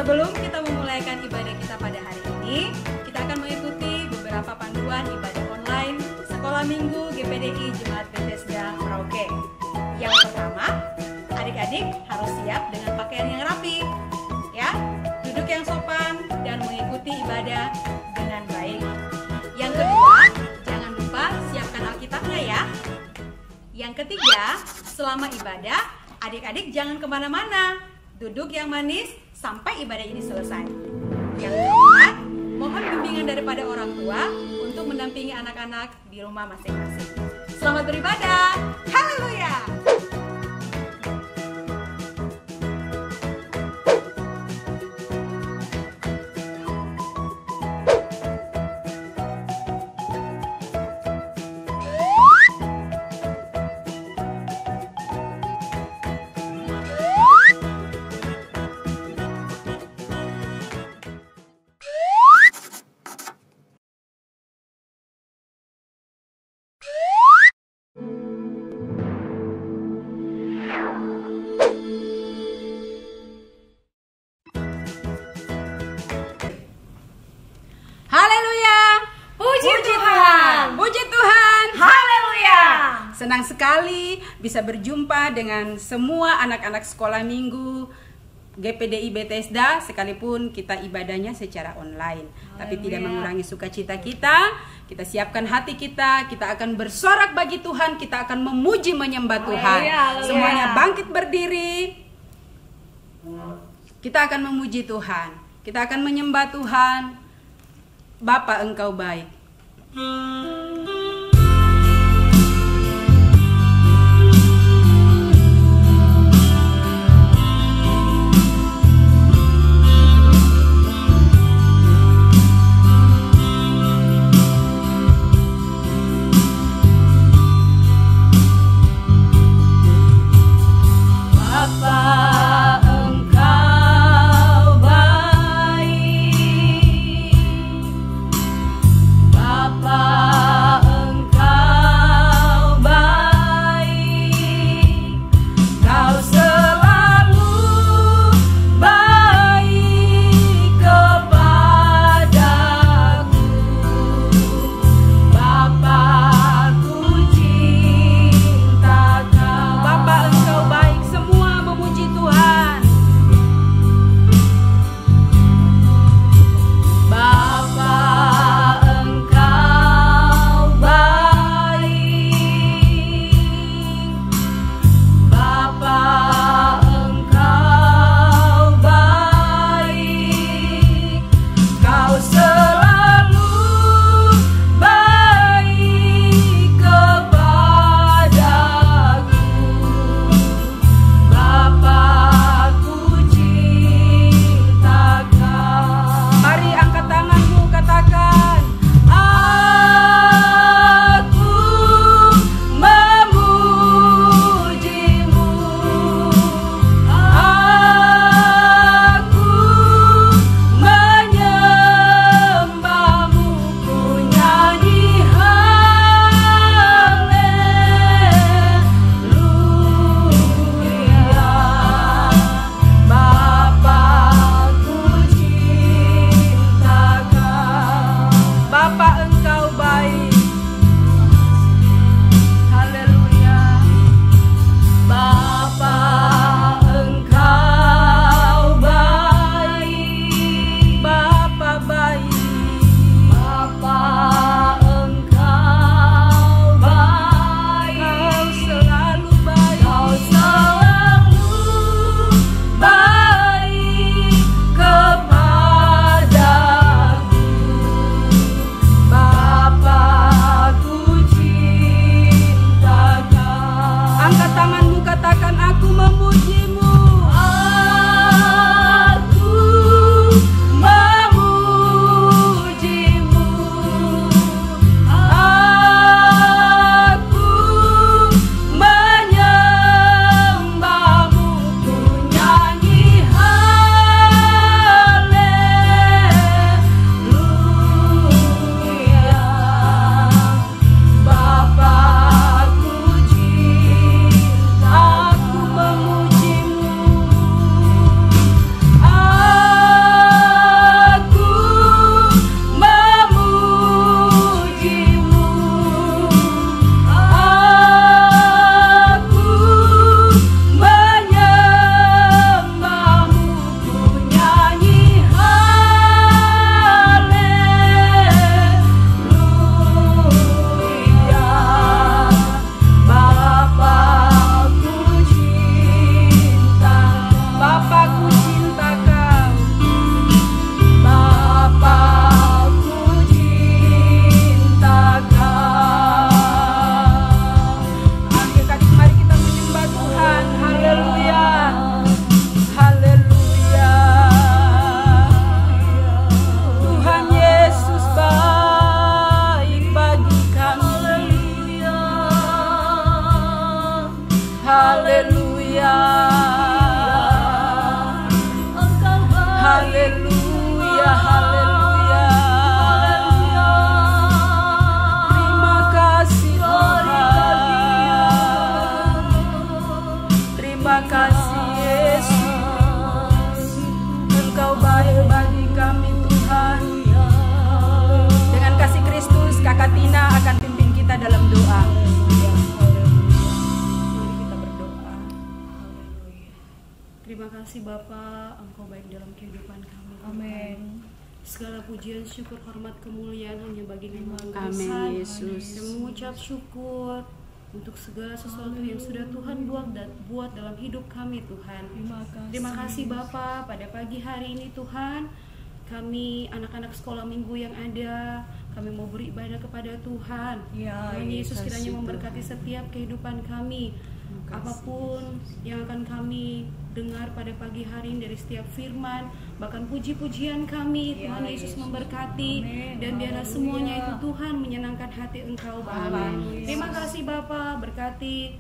Sebelum kita memulaikan ibadah kita pada hari ini, kita akan mengikuti beberapa panduan ibadah online Sekolah Minggu GPDI Jemaat Bethesda Merauke. Yang pertama, adik-adik harus siap dengan pakaian yang rapi, ya, duduk yang sopan dan mengikuti ibadah dengan baik. Yang kedua, jangan lupa siapkan Alkitabnya ya. Yang ketiga, selama ibadah, adik-adik jangan kemana-mana, duduk yang manis sampai ibadah ini selesai. Yang keempat, mohon bimbingan daripada orang tua untuk mendampingi anak-anak di rumah masing-masing. Selamat beribadah, haleluya! Puji Tuhan, haleluya. Senang sekali bisa berjumpa dengan semua anak-anak sekolah minggu GPDI Bethesda, sekalipun kita ibadahnya secara online. Tapi tidak mengurangi sukacita kita. Kita siapkan hati kita, kita akan bersorak bagi Tuhan, kita akan memuji menyembah Tuhan. Semuanya bangkit berdiri. Kita akan memuji Tuhan, kita akan menyembah Tuhan. Bapa, Engkau baik. Bapa Haleluya, haleluya. Terima kasih Tuhan. Terima kasih Yesus. Engkau baik bagi kami Tuhan. Dengan kasih Kristus, Kakak Tina akan pimpin kita dalam doa. Mari kita berdoa. Terima kasih Bapa, Engkau baik dalam kehidupan kami. Amin. Segala pujian, syukur, hormat, kemuliaan hanya bagi nama-Mu Amin, besar. Yesus. Dan mengucap syukur untuk segala sesuatu yang sudah Tuhan buat dalam hidup kami Tuhan. Terima kasih Bapa, pada pagi hari ini Tuhan, kami anak-anak sekolah minggu yang ada, kami mau beribadah kepada Tuhan. Tuhan Yesus kiranya memberkati setiap kehidupan kami. Apapun yang akan kami dengar pada pagi hari ini dari setiap firman, bahkan puji-pujian kami, Tuhan Yesus memberkati. Dan biarlah semuanya itu Tuhan menyenangkan hati Engkau Bapa. Terima kasih Bapa, berkati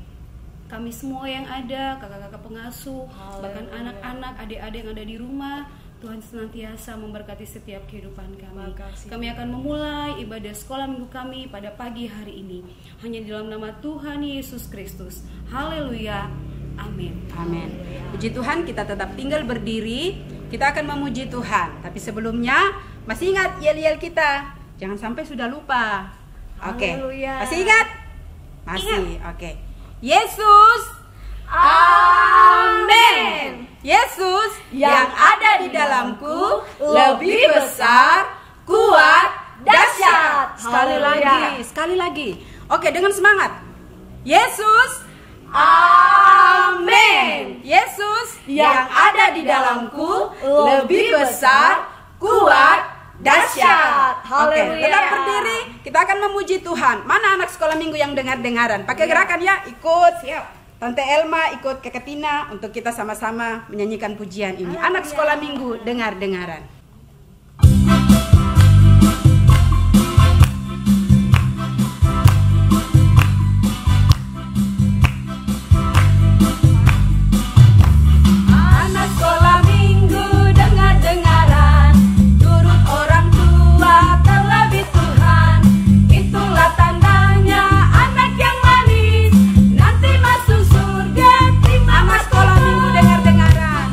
kami semua yang ada, kakak-kakak pengasuh, bahkan anak-anak, adik-adik yang ada di rumah. Tuhan senantiasa memberkati setiap kehidupan kami. Kami akan memulai ibadah sekolah minggu kami pada pagi hari ini hanya di dalam nama Tuhan Yesus Kristus. Haleluya, amin. Amin. Puji Tuhan, kita tetap tinggal berdiri. Kita akan memuji Tuhan. Tapi sebelumnya, masih ingat yel-yel kita? Jangan sampai sudah lupa. Oke. Haleluya. Masih ingat? Masih. Oke. Yesus, amin. Yesus yang ada di dalamku lebih besar, kuat, dahsyat. Sekali lagi. Oke, dengan semangat. Yesus, amin. Yesus yang ada di dalamku lebih besar, kuat, dahsyat. Oke, tetap berdiri. Kita akan memuji Tuhan. Mana anak sekolah minggu yang dengar-dengaran? Pakai gerakan ya, ikut. Siap. Tante Elma ikut Kakak Tina untuk kita sama-sama menyanyikan pujian ini. Anak sekolah minggu dengar-dengaran. Anak sekolah minggu dengar-dengaran, turut orang tua terlebih Tuhan. Itulah tandanya anak yang manis nanti masuk surga. Terima sekolah minggu dengar-dengaran.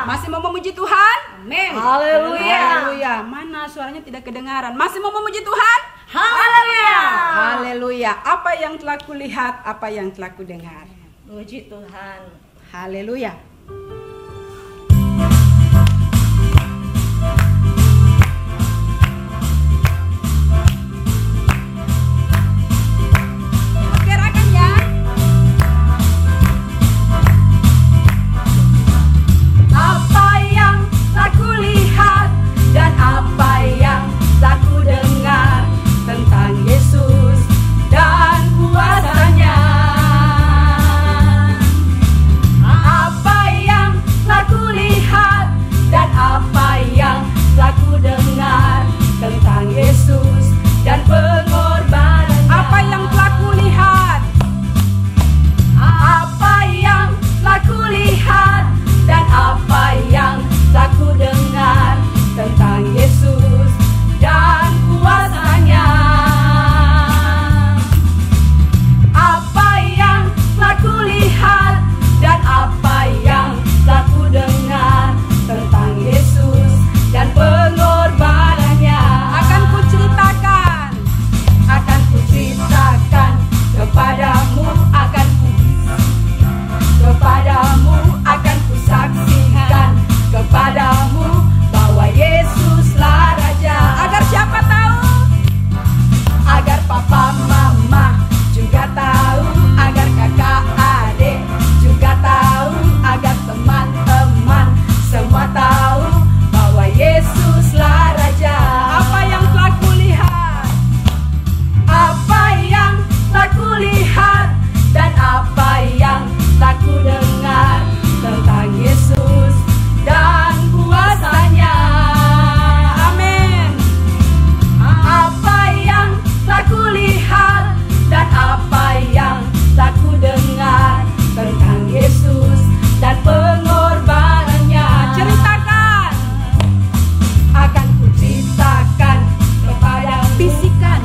Masih mau memuji Tuhan? Amin. Haleluya. Haleluya. Mana suaranya tidak kedengaran? Masih mau memuji Tuhan? Haleluya. Haleluya. Apa yang telah kulihat, apa yang telah kudengar. Puji Tuhan. Haleluya. Perkirakan ya. Apa yang telah kulihat dan apa yang telah kudengar tentang Yesus dan kuasanya. Apa yang telah kulihat dan apa yang telah kudengar tentang Yesus dan pengorbanannya. Apa yang telah kulihat? Apa yang telah kulihat dan apa yang telah kudengar tentang Yesus dan kuasanya. Apa yang telah kulihat dan apa yang telah kudengar tentang Yesus dan pengorbanannya. Akan kuceritakan kepadamu, kepadamu akan kusaksikan kepadamu bahwa Yesuslah Raja. Agar siapa tahu? Agar papa mama juga tahu, agar kakak adik juga tahu, agar teman-teman semua tahu bahwa Yesuslah Raja. Apa yang telah kulihat? Apa yang telah kulihat dan apa yang telah kudengar tentang Yesus dan kuasanya. Amin. Apa yang telah kulihat dan apa yang telah kudengar tentang Yesus dan pengorbanannya. Ceritakan. Akan kuceritakan kepadamu. Bisikan.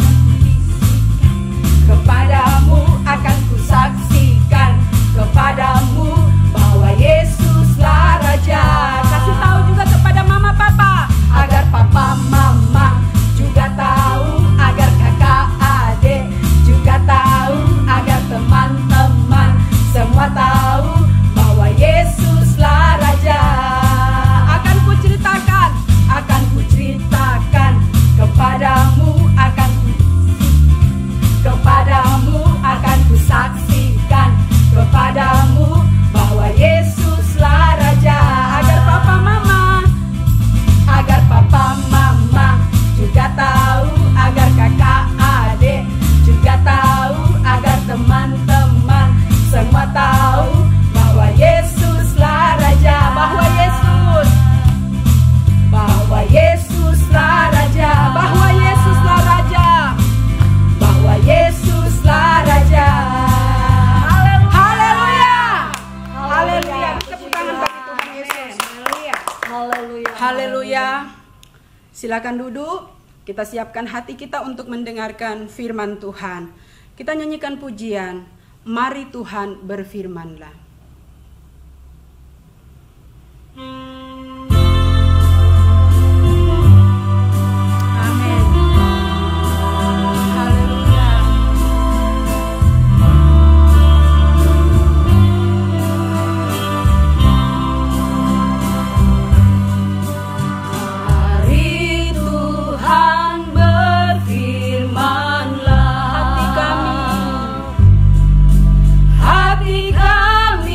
Kepadamu akan kusaksikan kepadamu bahwa Yesuslah Raja. Kasih tahu juga kepada mama papa, agar papa mama juga tahu, agar kakak adik juga tahu, agar teman-teman semua tahu bahwa Yesuslah Raja. Akan kuceritakan kepadamu, kepadamu akan kusaksikan kepadamu bahwa Yesuslah Raja. Agar papa mama juga tahu, agar kakak adik juga tahu, agar teman-teman semua tahu bahwa Yesuslah Raja. Bahwa Yesuslah Raja. Bahwa Yesuslah Raja. Bahwa Yesuslah Raja. Haleluya. Haleluya. Tepuk tangan bagi Tuhan Yesus. Haleluya. Haleluya. Silakan duduk. Kita siapkan hati kita untuk mendengarkan firman Tuhan. Kita nyanyikan pujian, mari Tuhan berfirmanlah. Amin. Haleluya. Mari Tuhan berfirmanlah. Hati kami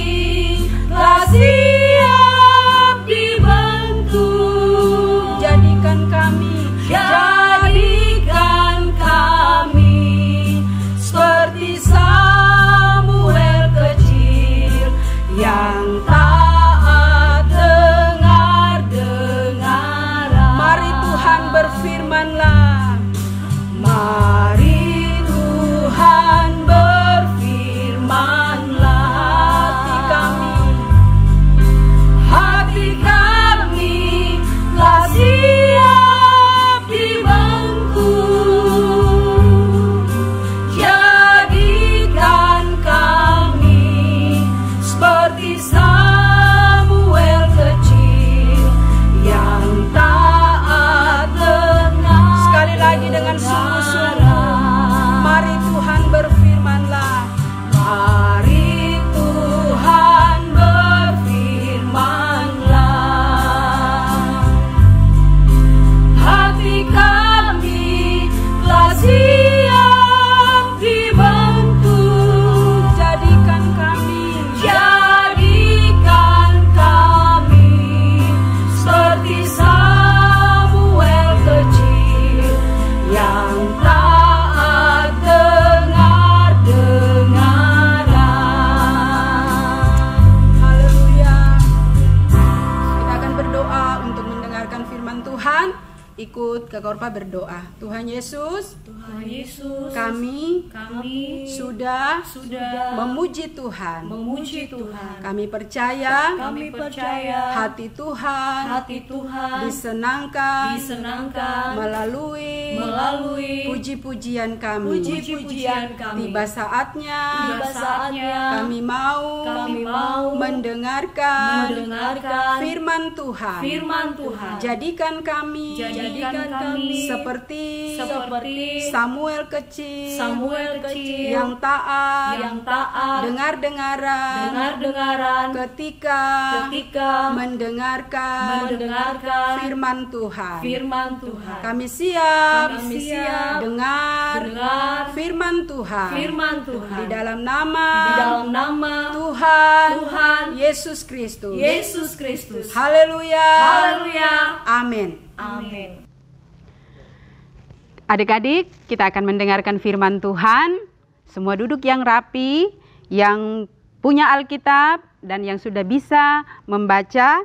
Tuhan, ikut Kak Korpa berdoa. Tuhan Yesus, kami sudah memuji Tuhan. Kami percaya hati Tuhan disenangkan melalui puji-pujian kami. Tiba saatnya kami mau mendengarkan firman Tuhan. Jadikan kami seperti Samuel kecil yang taat dengar-dengaran ketika mendengarkan firman Tuhan. Kami siap dengar firman Tuhan di dalam nama Tuhan Yesus Kristus. Haleluya. Amin. Adik-adik, kita akan mendengarkan firman Tuhan. Semua duduk yang rapi, yang punya Alkitab dan yang sudah bisa membaca.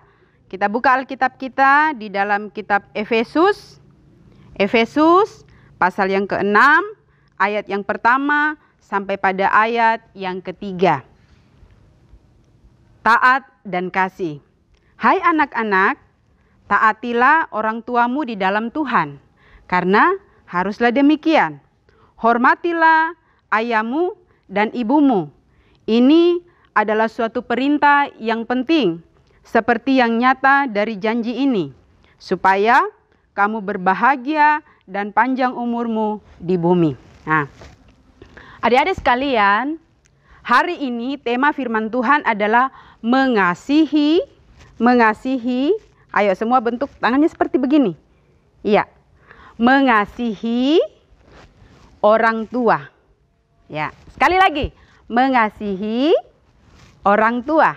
Kita buka Alkitab kita di dalam kitab Efesus. Efesus pasal yang ke-6, ayat yang pertama sampai pada ayat yang ketiga. Taat dan kasih. Hai anak-anak, taatilah orang tuamu di dalam Tuhan, karena haruslah demikian. Hormatilah ayahmu dan ibumu. Ini adalah suatu perintah yang penting, seperti yang nyata dari janji ini, supaya kamu berbahagia dan panjang umurmu di bumi. Nah, adik-adik sekalian, hari ini tema firman Tuhan adalah mengasihi. Ayo semua bentuk tangannya seperti begini. Iya. Mengasihi orang tua. Ya, sekali lagi. Mengasihi orang tua.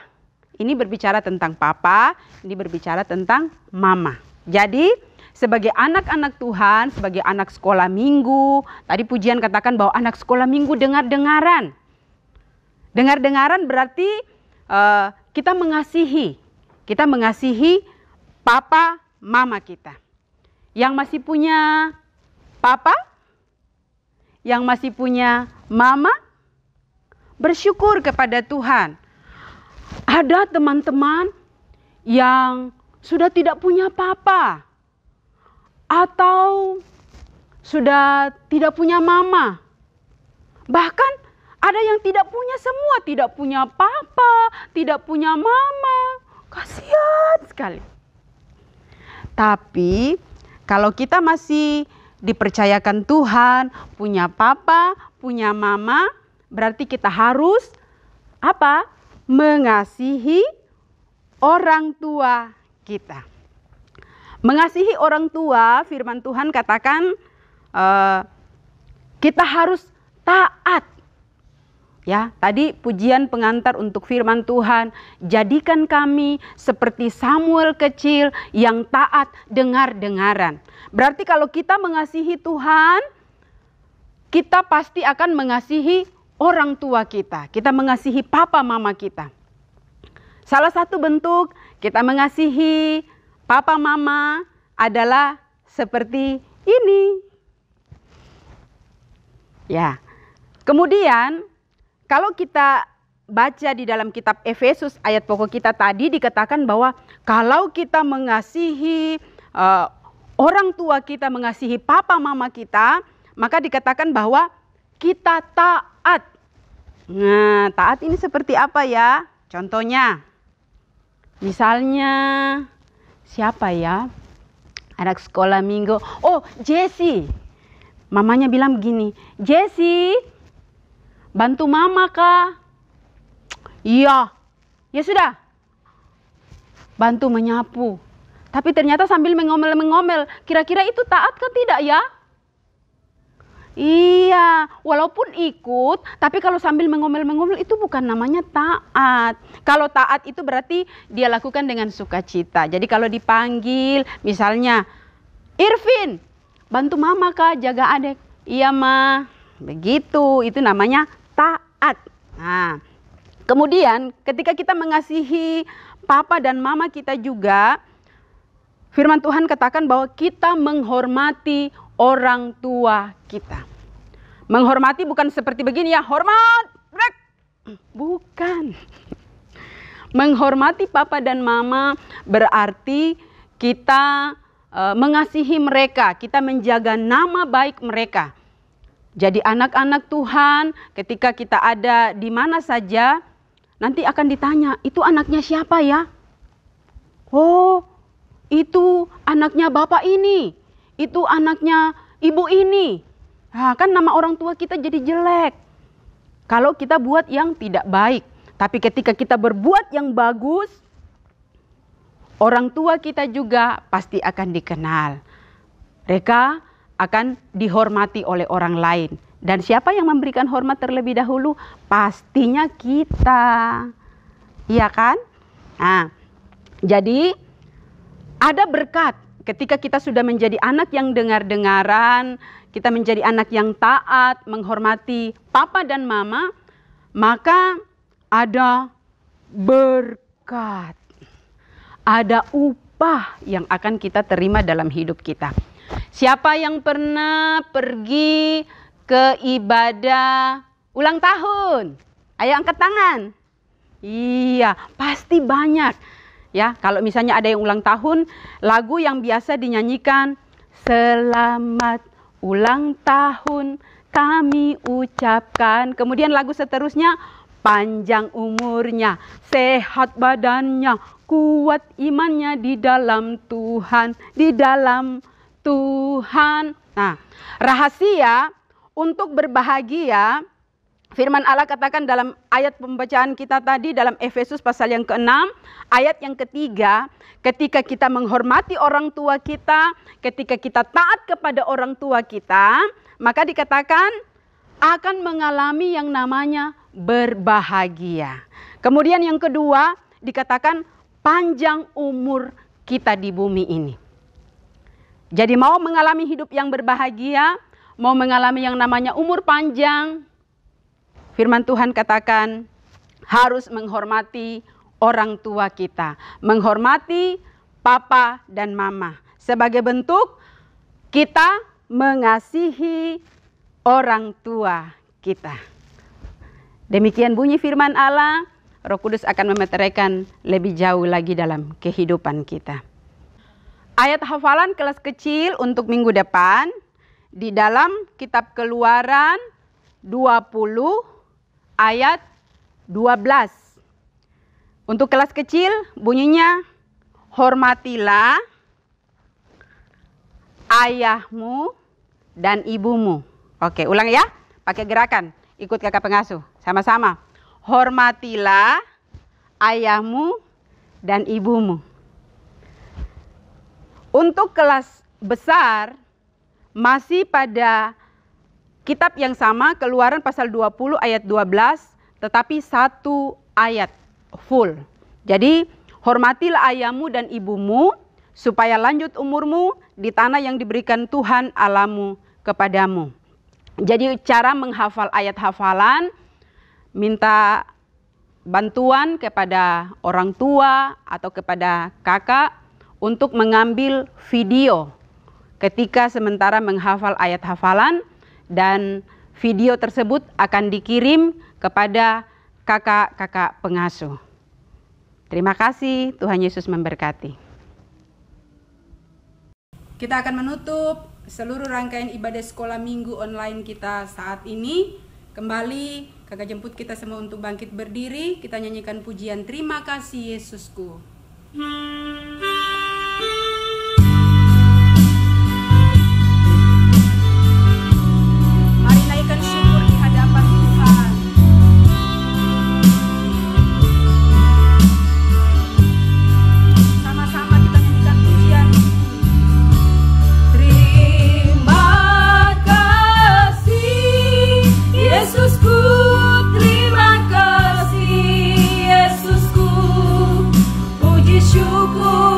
Ini berbicara tentang papa, ini berbicara tentang mama. Jadi, sebagai anak-anak Tuhan, sebagai anak sekolah minggu, tadi pujian katakan bahwa anak sekolah minggu dengar-dengaran. Dengar-dengaran berarti kita mengasihi. Kita mengasihi papa, mama kita. Yang masih punya papa, yang masih punya mama, bersyukur kepada Tuhan. Ada teman-teman yang sudah tidak punya papa, atau sudah tidak punya mama. Bahkan ada yang tidak punya semua, tidak punya papa, tidak punya mama. Kasihan sekali. Tapi kalau kita masih dipercayakan Tuhan, punya papa, punya mama, berarti kita harus apa? Mengasihi orang tua kita. Mengasihi orang tua, firman Tuhan katakan kita harus taat. Ya, tadi pujian pengantar untuk firman Tuhan, jadikan kami seperti Samuel kecil yang taat dengar-dengaran. Berarti kalau kita mengasihi Tuhan, kita pasti akan mengasihi orang tua kita. Kita mengasihi papa mama kita. Salah satu bentuk kita mengasihi papa mama adalah seperti ini. Ya. Kemudian kalau kita baca di dalam kitab Efesus ayat pokok kita tadi dikatakan bahwa kalau kita mengasihi orang tua kita, mengasihi papa mama kita, maka dikatakan bahwa kita taat. Nah, taat ini seperti apa ya? Contohnya, misalnya siapa ya? Anak sekolah minggu. Oh, Jessie. Mamanya bilang begini, Jessie, bantu mama kah? Iya. Ya sudah. Bantu menyapu. Tapi ternyata sambil mengomel-mengomel. Kira-kira itu taat kah tidak ya? Iya. Walaupun ikut. Tapi kalau sambil mengomel-mengomel itu bukan namanya taat. Kalau taat itu berarti dia lakukan dengan sukacita. Jadi kalau dipanggil misalnya, Irvin, bantu mama kah jaga adek? Iya ma. Begitu. Itu namanya taat. Nah, kemudian ketika kita mengasihi papa dan mama kita juga, firman Tuhan katakan bahwa kita menghormati orang tua kita. Menghormati bukan seperti begini ya, hormat. Bukan. Menghormati papa dan mama berarti kita mengasihi mereka, kita menjaga nama baik mereka. Jadi anak-anak Tuhan, ketika kita ada di mana saja, nanti akan ditanya, itu anaknya siapa ya? Oh, itu anaknya bapak ini, itu anaknya ibu ini. Nah, kan nama orang tua kita jadi jelek kalau kita buat yang tidak baik. Tapi ketika kita berbuat yang bagus, orang tua kita juga pasti akan dikenal. Mereka akan dihormati oleh orang lain. Dan siapa yang memberikan hormat terlebih dahulu? Pastinya kita. Iya kan? Nah, jadi ada berkat ketika kita sudah menjadi anak yang dengar-dengaran, kita menjadi anak yang taat, menghormati papa dan mama, maka ada berkat. Ada upah yang akan kita terima dalam hidup kita. Siapa yang pernah pergi ke ibadah ulang tahun? Ayo angkat tangan. Iya, pasti banyak. Ya, kalau misalnya ada yang ulang tahun, lagu yang biasa dinyanyikan, selamat ulang tahun kami ucapkan. Kemudian lagu seterusnya, panjang umurnya, sehat badannya, kuat imannya di dalam Tuhan, di dalam Tuhan. Nah, rahasia untuk berbahagia, firman Allah katakan dalam ayat pembacaan kita tadi dalam Efesus pasal yang ke-6, ayat yang ketiga, ketika kita menghormati orang tua kita, ketika kita taat kepada orang tua kita, maka dikatakan akan mengalami yang namanya berbahagia. Kemudian yang kedua, dikatakan panjang umur kita di bumi ini. Jadi mau mengalami hidup yang berbahagia, mau mengalami yang namanya umur panjang, firman Tuhan katakan harus menghormati orang tua kita. Menghormati papa dan mama. Sebagai bentuk kita mengasihi orang tua kita. Demikian bunyi firman Allah, Roh Kudus akan memeteraikan lebih jauh lagi dalam kehidupan kita. Ayat hafalan kelas kecil untuk minggu depan di dalam kitab Keluaran 20 ayat 12. Untuk kelas kecil bunyinya, hormatilah ayahmu dan ibumu. Oke, ulang ya, pakai gerakan, ikut kakak pengasuh, sama-sama. Hormatilah ayahmu dan ibumu. Untuk kelas besar, masih pada kitab yang sama, Keluaran pasal 20 ayat 12, tetapi satu ayat full. Jadi, hormatilah ayahmu dan ibumu, supaya lanjut umurmu di tanah yang diberikan Tuhan Allahmu kepadamu. Jadi, cara menghafal ayat hafalan, minta bantuan kepada orang tua atau kepada kakak untuk mengambil video ketika sementara menghafal ayat hafalan, dan video tersebut akan dikirim kepada kakak-kakak pengasuh. Terima kasih, Tuhan Yesus memberkati. Kita akan menutup seluruh rangkaian ibadah sekolah minggu online kita saat ini. Kembali kakak jemput kita semua untuk bangkit berdiri. Kita nyanyikan pujian Terima Kasih Yesusku. Mari naikkan syukur di hadapan Tuhan. Sama-sama kita nyanyikan pujian. Terima kasih Yesusku, terima kasih Yesusku, puji syukur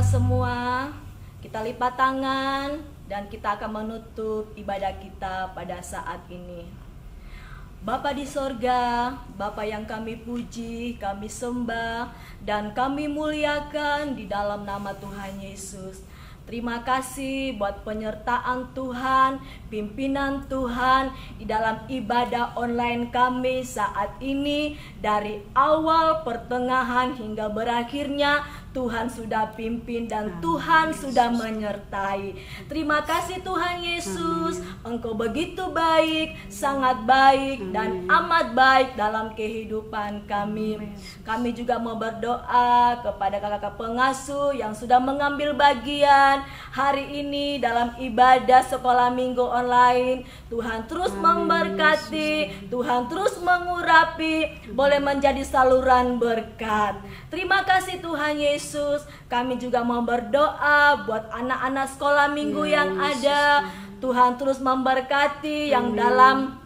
semua, kita lipat tangan dan kita akan menutup ibadah kita pada saat ini. Bapa di sorga, Bapa yang kami puji, kami sembah, dan kami muliakan di dalam nama Tuhan Yesus. Terima kasih buat penyertaan Tuhan, pimpinan Tuhan di dalam ibadah online kami saat ini. Dari awal, pertengahan, hingga berakhirnya, Tuhan sudah pimpin dan Tuhan sudah menyertai. Terima kasih Tuhan Yesus, Engkau begitu baik, sangat baik dan amat baik dalam kehidupan kami. Kami juga mau berdoa kepada kakak-kakak pengasuh yang sudah mengambil bagian hari ini dalam ibadah sekolah minggu online. Tuhan terus memberkati, Tuhan terus mengurapi, boleh menjadi saluran berkat. Terima kasih Tuhan Yesus. Kami juga mau berdoa buat anak-anak sekolah minggu yang ada. Tuhan terus memberkati yang dalam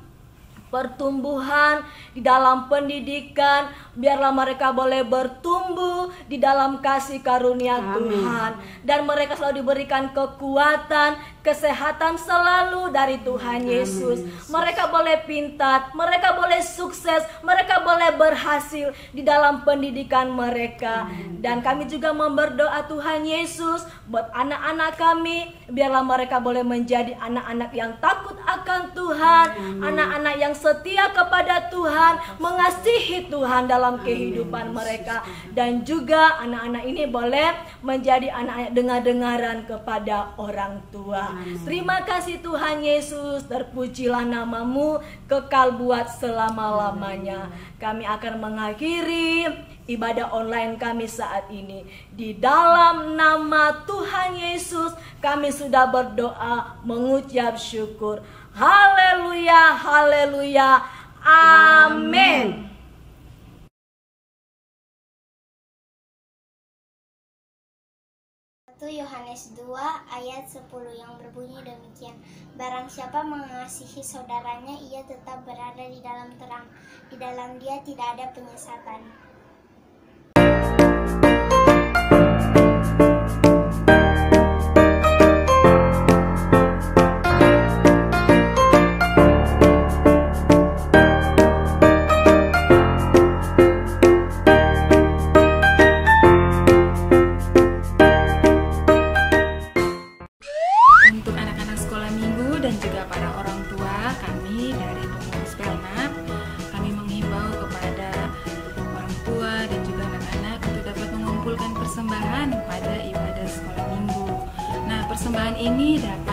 pertumbuhan, di dalam pendidikan, biarlah mereka boleh bertumbuh di dalam kasih karunia Tuhan, dan mereka selalu diberikan kekuatan, kesehatan selalu dari Tuhan Yesus. Mereka boleh pintar, mereka boleh sukses, mereka boleh berhasil di dalam pendidikan mereka. Dan kami juga berdoa Tuhan Yesus buat anak-anak kami, biarlah mereka boleh menjadi anak-anak yang takut akan Tuhan, anak-anak yang setia kepada Tuhan, mengasihi Tuhan dalam kehidupan mereka. Dan juga anak-anak ini boleh menjadi anak-anak dengar-dengaran kepada orang tua. Terima kasih Tuhan Yesus, terpujilah namamu kekal buat selama-lamanya. Kami akan mengakhiri ibadah online kami saat ini. Di dalam nama Tuhan Yesus kami sudah berdoa, mengucap syukur. Haleluya, haleluya, amin. 1 Yohanes 2 ayat 10 yang berbunyi demikian. Barang siapa mengasihi saudaranya, ia tetap berada di dalam terang. Di dalam dia tidak ada penyesatan. Untuk anak-anak sekolah minggu dan juga para orang tua, kami dari pengurus Pelna, kami menghimbau kepada orang tua dan juga anak-anak untuk dapat mengumpulkan persembahan pada ibadah sekolah minggu. Nah, persembahan ini dapat